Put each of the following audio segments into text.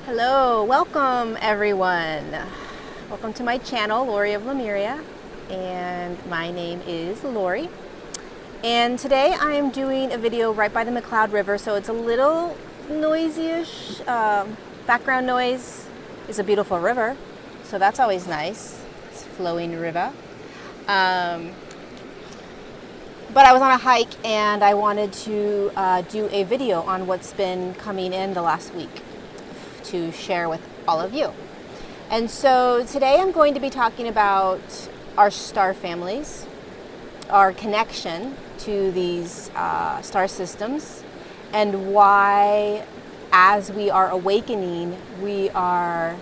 Hello, welcome everyone. Welcome to my channel, Lori of Lemuria, and my name is Lori. And today I am doing a video right by the McCloud River, so it's a little noisy-ish. Background noise. It's a beautiful river, so that's always nice. It's a flowing river. But I was on a hike and I wanted to do a video on what's been coming in the last week to share with all of you. And so today I'm going to be talking about our star families, our connection to these star systems, and why, as we are awakening, we are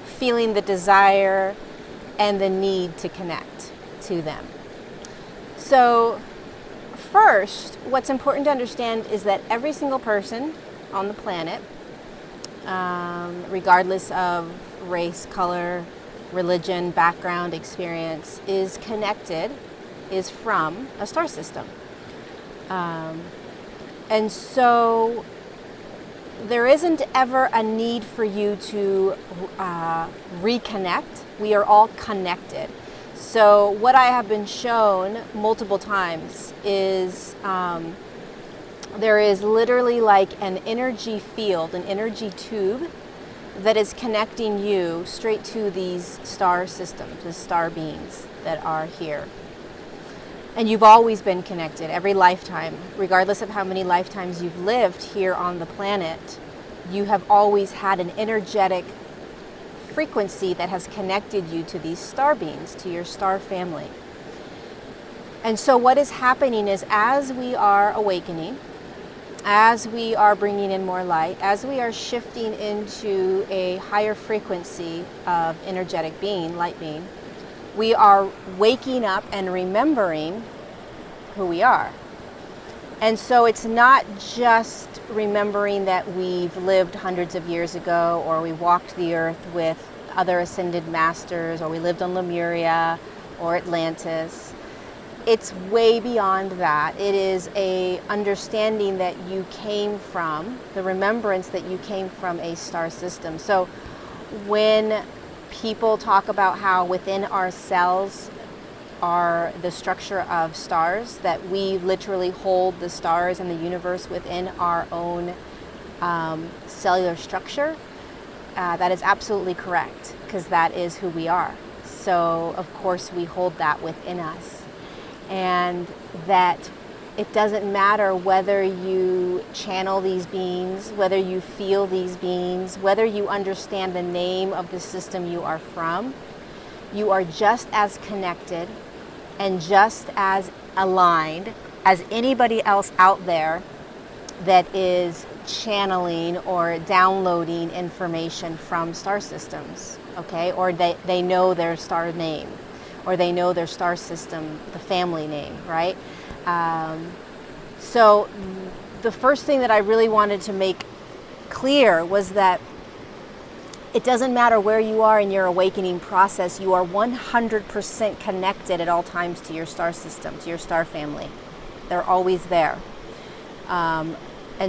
feeling the desire and the need to connect to them. So first, what's important to understand is that every single person on the planet, regardless of race, color, religion, background, experience, is from a star system. And so there isn't ever a need for you to reconnect. We are all connected. So what I have been shown multiple times is there is literally like an energy field, an energy tube that is connecting you straight to these star systems, the star beings that are here. And you've always been connected, every lifetime, regardless of how many lifetimes you've lived here on the planet. You have always had an energetic frequency that has connected you to these star beings, to your star family. And so what is happening is, as we are awakening, as we are bringing in more light, as we are shifting into a higher frequency of energetic being, light being, we are waking up and remembering who we are. And so it's not just remembering that we've lived hundreds of years ago, or we walked the earth with other ascended masters, or we lived on Lemuria or Atlantis. It's way beyond that. It is a understanding that you came from, the remembrance that you came from a star system. So when people talk about how within our cells are the structure of stars, that we literally hold the stars and the universe within our own cellular structure, that is absolutely correct, because that is who we are. So of course we hold that within us. And that it doesn't matter whether you channel these beings, whether you feel these beings, whether you understand the name of the system you are from, you are just as connected and just as aligned as anybody else out there that is channeling or downloading information from star systems, okay? Or they know their star name, or they know their star system, the family name, right? So the first thing that I really wanted to make clear was that it doesn't matter where you are in your awakening process, you are 100% connected at all times to your star system, to your star family. They're always there. And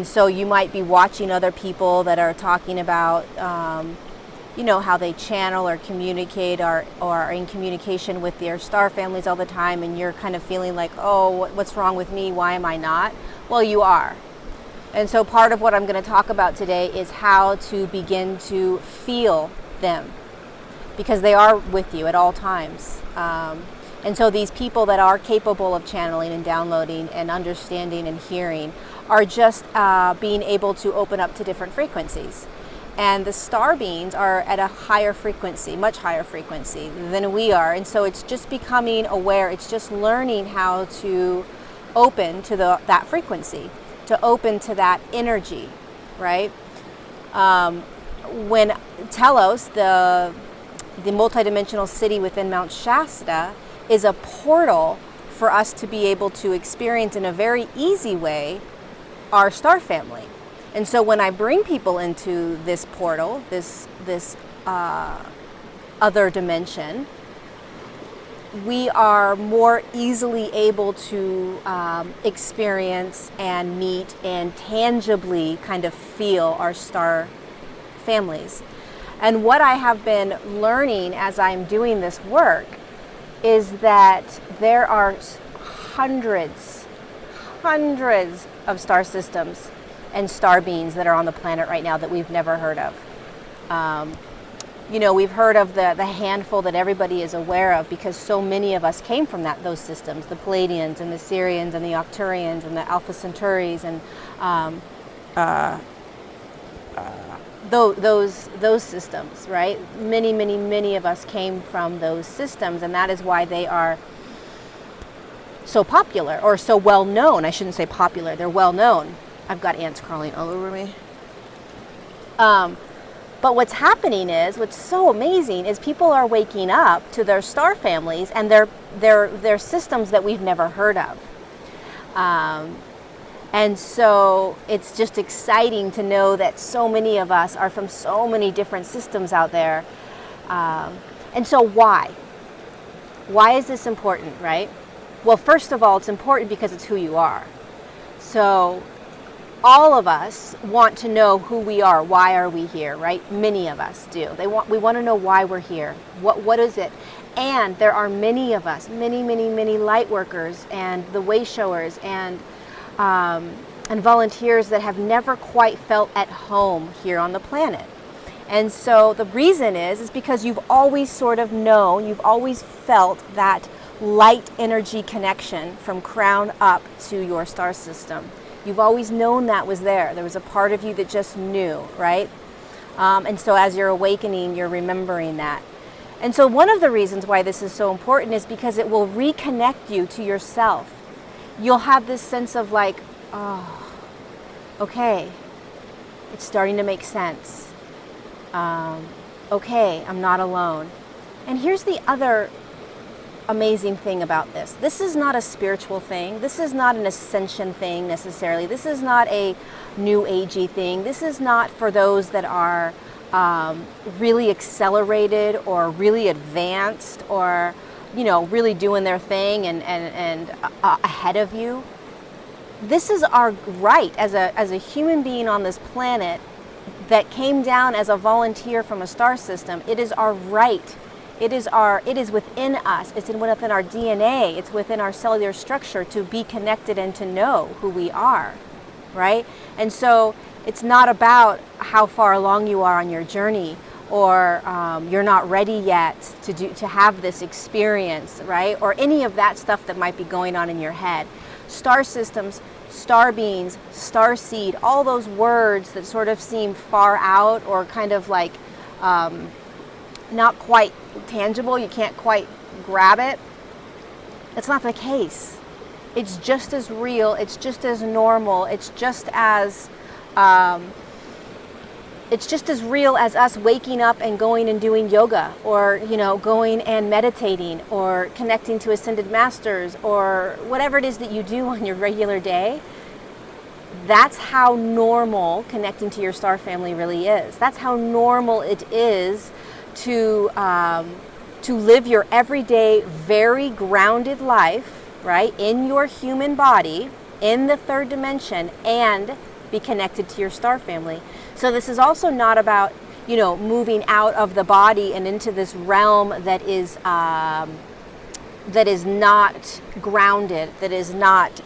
so you might be watching other people that are talking about how they channel or communicate or are in communication with their star families all the time, and you're kind of feeling like, oh, what's wrong with me? Why am I not? Well, you are. And so part of what I'm going to talk about today is how to begin to feel them, because they are with you at all times. And so these people that are capable of channeling and downloading and understanding and hearing are just being able to open up to different frequencies. And the star beings are at a higher frequency, much higher frequency than we are. And so it's just becoming aware. It's just learning how to open to that frequency, to open to that energy, right? When Telos, the multidimensional city within Mount Shasta, is a portal for us to be able to experience in a very easy way our star family. And so when I bring people into this portal, this other dimension, we are more easily able to experience and meet and tangibly kind of feel our star families. And what I have been learning as I'm doing this work is that there are hundreds of star systems and star beings that are on the planet right now that we've never heard of. We've heard of the handful that everybody is aware of because so many of us came from those systems, the Pleiadians and the Sirians and the Octurians and the Alpha Centauris and those systems, right? Many of us came from those systems, and that is why they are so popular or so well known. I shouldn't say popular, they're well known. I've got ants crawling all over me. But what's happening is, what's so amazing is people are waking up to their star families and their systems that we've never heard of. And so it's just exciting to know that so many of us are from so many different systems out there. And so why? Why is this important, right? Well, first of all, it's important because it's who you are. So all of us want to know who we are. Why are we here, right? Many of us do. We want to know why we're here. What is it? And there are many of us, many light workers and the way showers and volunteers that have never quite felt at home here on the planet. And so the reason is because you've always sort of known, you've always felt that light energy connection from crown up to your star system. You've always known that was there. There was a part of you that just knew, right? And so as you're awakening, you're remembering that. And so one of the reasons why this is so important is because it will reconnect you to yourself. You'll have this sense of like, oh, okay, it's starting to make sense. Okay, I'm not alone. And here's the other amazing thing about this. This is not a spiritual thing. This is not an ascension thing necessarily. This is not a new agey thing. This is not for those that are really accelerated or really advanced or, really doing their thing and ahead of you. This is our right as a human being on this planet that came down as a volunteer from a star system. It is our right. It is within us. It's within our DNA. It's within our cellular structure to be connected and to know who we are, right? And so it's not about how far along you are on your journey or you're not ready yet to have this experience, right? Or any of that stuff that might be going on in your head. Star systems, star beings, star seed, all those words that sort of seem far out or kind of like not quite tangible, you can't quite grab it. It's not the case. It's just as real, it's just as normal, it's just as real as us waking up and going and doing yoga or, going and meditating or connecting to ascended masters or whatever it is that you do on your regular day. That's how normal connecting to your star family really is. That's how normal it is to live your everyday, very grounded life, right, in your human body, in the third dimension, and be connected to your star family. So this is also not about, moving out of the body and into this realm that is not grounded, that is not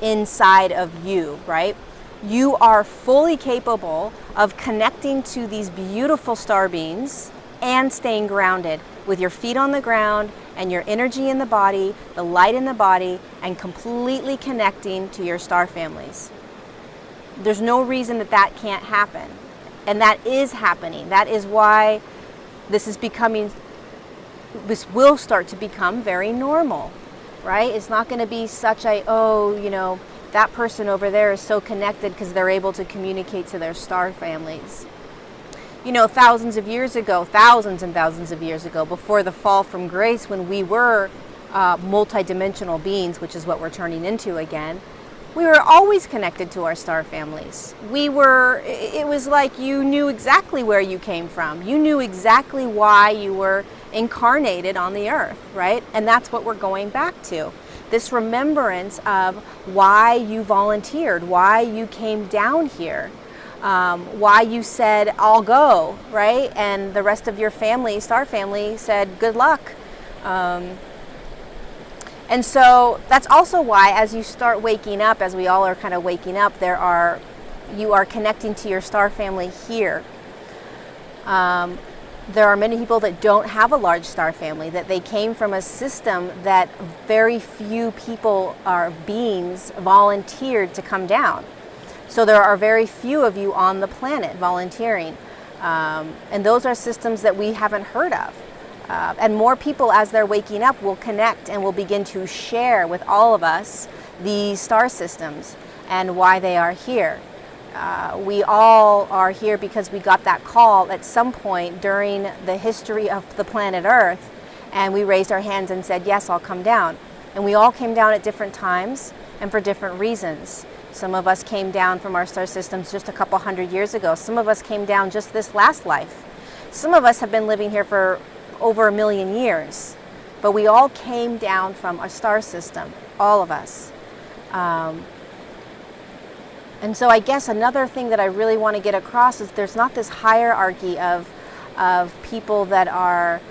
inside of you, right? You are fully capable of connecting to these beautiful star beings and staying grounded with your feet on the ground and your energy in the body, the light in the body, and completely connecting to your star families. There's no reason that can't happen. And that is happening. That is why this will start to become very normal, right? It's not going to be such that person over there is so connected because they're able to communicate to their star families. Thousands and thousands of years ago, before the fall from grace, when we were multidimensional beings, which is what we're turning into again, we were always connected to our star families. It was like you knew exactly where you came from. You knew exactly why you were incarnated on the earth, right? And that's what we're going back to. This remembrance of why you volunteered, why you came down here. why you said, I'll go, right? And the rest of your family, star family, said, good luck. And so that's also why, as you start waking up, as we all are kind of waking up, you are connecting to your star family here. There are many people that don't have a large star family, that they came from a system that very few people or beings volunteered to come down. So there are very few of you on the planet volunteering. And those are systems that we haven't heard of. And more people, as they're waking up, will connect and will begin to share with all of us these star systems and why they are here. We all are here because we got that call at some point during the history of the planet Earth, and we raised our hands and said, yes, I'll come down. And we all came down at different times and for different reasons. Some of us came down from our star systems just a couple hundred years ago. Some of us came down just this last life. Some of us have been living here for over 1 million years. But we all came down from a star system, all of us. And so I guess another thing that I really want to get across is there's not this hierarchy of people that are,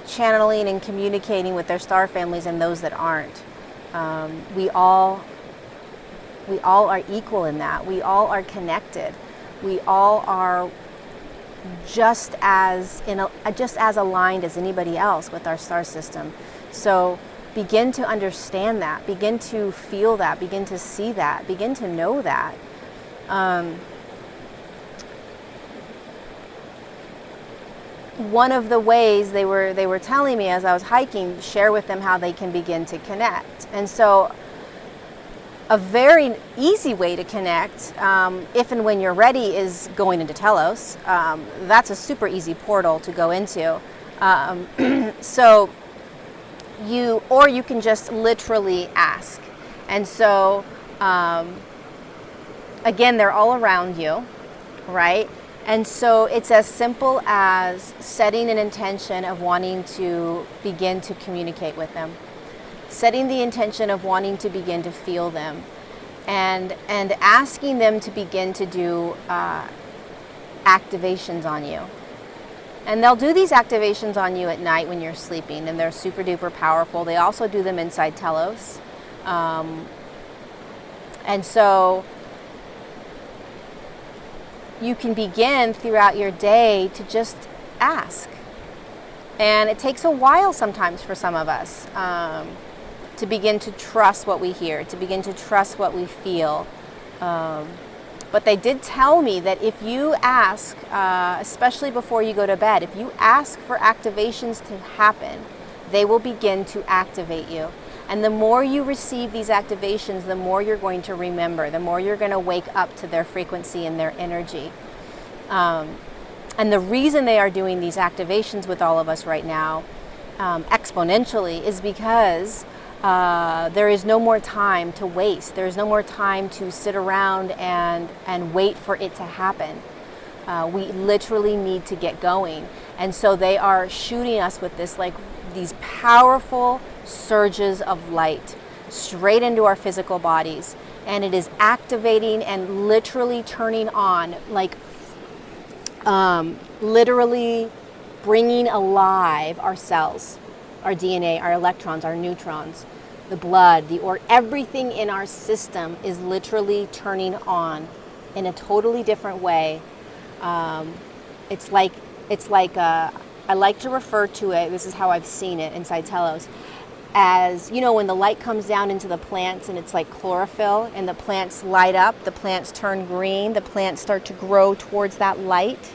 channeling and communicating with their star families and those that aren't. We all are equal in that. We all are connected. We all are just as aligned as anybody else with our star system. So begin to understand that, begin to feel that, begin to see that, begin to know that. One of the ways they were telling me as I was hiking, share with them how they can begin to connect. And so a very easy way to connect, if and when you're ready, is going into Telos. That's a super easy portal to go into. So you can just literally ask. And so, again, they're all around you, right? And so it's as simple as setting an intention of wanting to begin to communicate with them. Setting the intention of wanting to begin to feel them. And asking them to begin to do activations on you. And they'll do these activations on you at night when you're sleeping, and they're super duper powerful. They also do them inside Telos. And so you can begin throughout your day to just ask. And it takes a while sometimes for some of us to begin to trust what we hear, to begin to trust what we feel. But they did tell me that if you ask, especially before you go to bed, if you ask for activations to happen, they will begin to activate you. And the more you receive these activations, the more you're going to remember, the more you're going to wake up to their frequency and their energy. And the reason they are doing these activations with all of us right now, exponentially, is because there is no more time to waste. There is no more time to sit around and wait for it to happen. We literally need to get going. And so they are shooting us with these powerful surges of light straight into our physical bodies. And it is activating and literally turning on, literally bringing alive our cells, our DNA, our electrons, our neutrons, the blood, everything in our system is literally turning on in a totally different way. It's like I like to refer to it, this is how I've seen it inside Telos, as, when the light comes down into the plants and it's like chlorophyll and the plants light up, the plants turn green, the plants start to grow towards that light.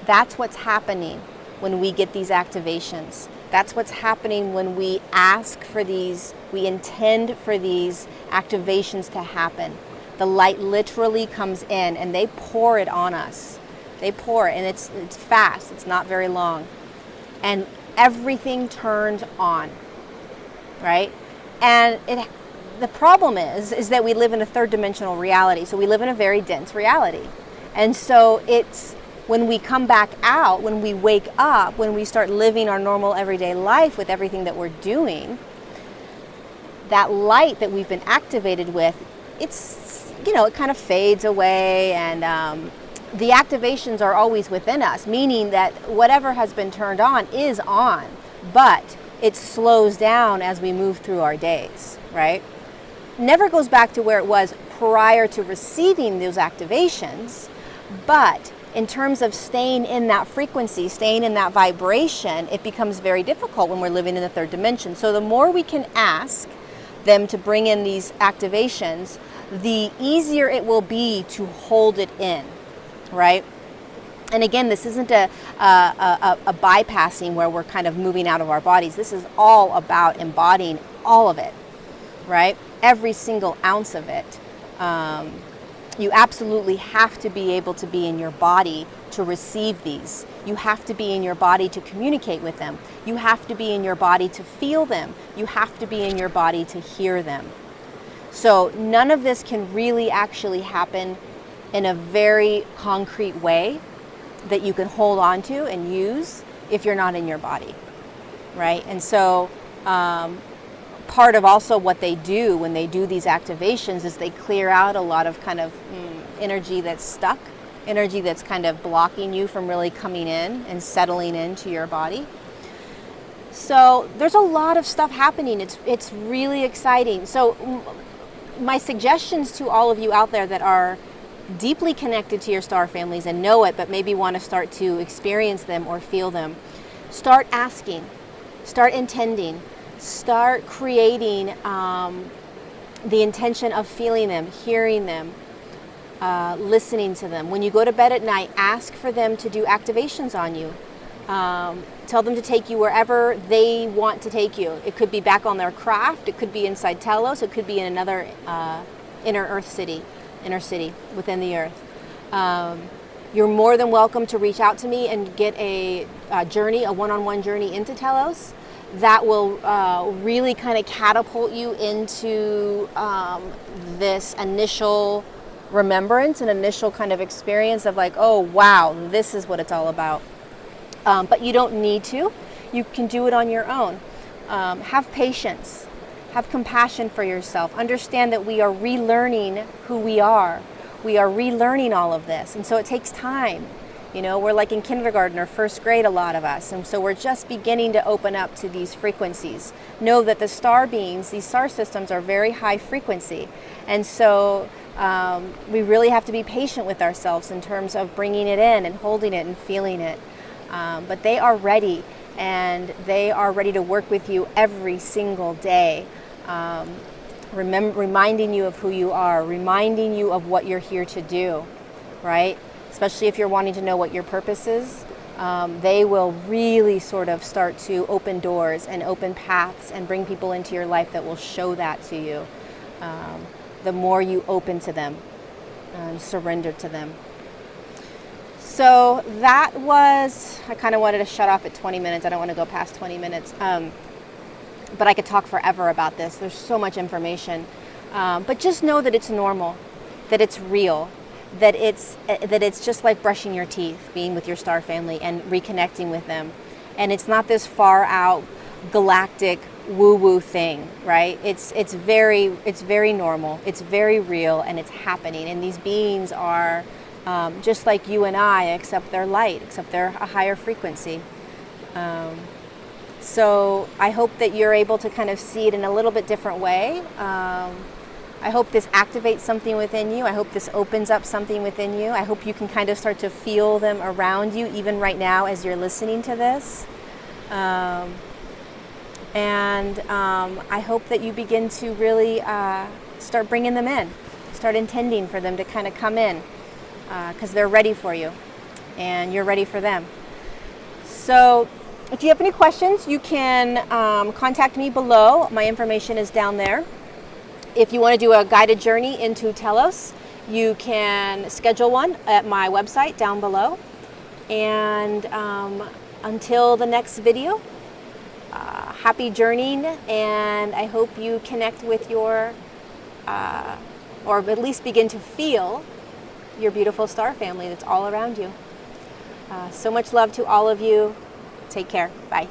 That's what's happening when we get these activations. That's what's happening when we ask for these, we intend for these activations to happen. The light literally comes in and they pour it on us. They pour it, and it's fast, it's not very long. And everything turns on, right? And the problem is that we live in a third dimensional reality. So we live in a very dense reality. And so it's, when we come back out, when we wake up, when we start living our normal everyday life with everything that we're doing, that light that we've been activated with, it kind of fades away, and the activations are always within us, meaning that whatever has been turned on is on, but it slows down as we move through our days, right? Never goes back to where it was prior to receiving those activations, but in terms of staying in that frequency, staying in that vibration, it becomes very difficult when we're living in the third dimension. So the more we can ask them to bring in these activations, the easier it will be to hold it in, right? And again, this isn't a bypassing where we're kind of moving out of our bodies. This is all about embodying all of it, right? Every single ounce of it. You absolutely have to be able to be in your body to receive these. You have to be in your body to communicate with them. You have to be in your body to feel them. You have to be in your body to hear them. So none of this can really actually happen in a very concrete way that you can hold on to and use if you're not in your body, right? And so part of also what they do when they do these activations is they clear out a lot of kind of energy that's stuck, energy that's kind of blocking you from really coming in and settling into your body. So there's a lot of stuff happening. It's really exciting. So my suggestions to all of you out there that are deeply connected to your star families and know it, but maybe want to start to experience them or feel them, start asking, start intending, start creating the intention of feeling them, hearing them, listening to them. When you go to bed at night, ask for them to do activations on you. Tell them to take you wherever they want to take you. It could be back on their craft, it could be inside Telos, it could be in another inner city within the earth. You're more than welcome to reach out to me and get a one-on-one journey into Telos. That will really kind of catapult you into this initial remembrance and initial kind of experience of like, oh wow, this is what it's all about. But you don't need to. You can do it on your own. Have patience. Have compassion for yourself. Understand that we are relearning who we are. We are relearning all of this. And so it takes time. We're like in kindergarten or first grade, a lot of us. And so we're just beginning to open up to these frequencies. Know that the star beings, these star systems are very high frequency. And so we really have to be patient with ourselves in terms of bringing it in and holding it and feeling it. But they are ready, and they are ready to work with you every single day. Reminding you of who you are, reminding you of what you're here to do, right? Especially if you're wanting to know what your purpose is, they will really sort of start to open doors and open paths and bring people into your life that will show that to you. The more you open to them and surrender to them. So that was, I kind of wanted to shut off at 20 minutes. I don't want to go past 20 minutes. But I could talk forever about this. There's so much information. But just know that it's normal, that it's real, that it's just like brushing your teeth, being with your star family and reconnecting with them. And it's not this far out galactic woo-woo thing, right? It's very normal. It's very real, and it's happening. And these beings are just like you and I, except they're light, except they're a higher frequency. So I hope that you're able to kind of see it in a little bit different way. I hope this activates something within you. I hope this opens up something within you. I hope you can kind of start to feel them around you, even right now as you're listening to this. And I hope that you begin to really start bringing them in, start intending for them to kind of come in, because they're ready for you and you're ready for them. So if you have any questions, you can contact me below. My information is down there. If you want to do a guided journey into Telos, you can schedule one at my website down below. And until the next video, happy journeying, and I hope you connect with your, or at least begin to feel your beautiful star family that's all around you. So much love to all of you. Take care. Bye.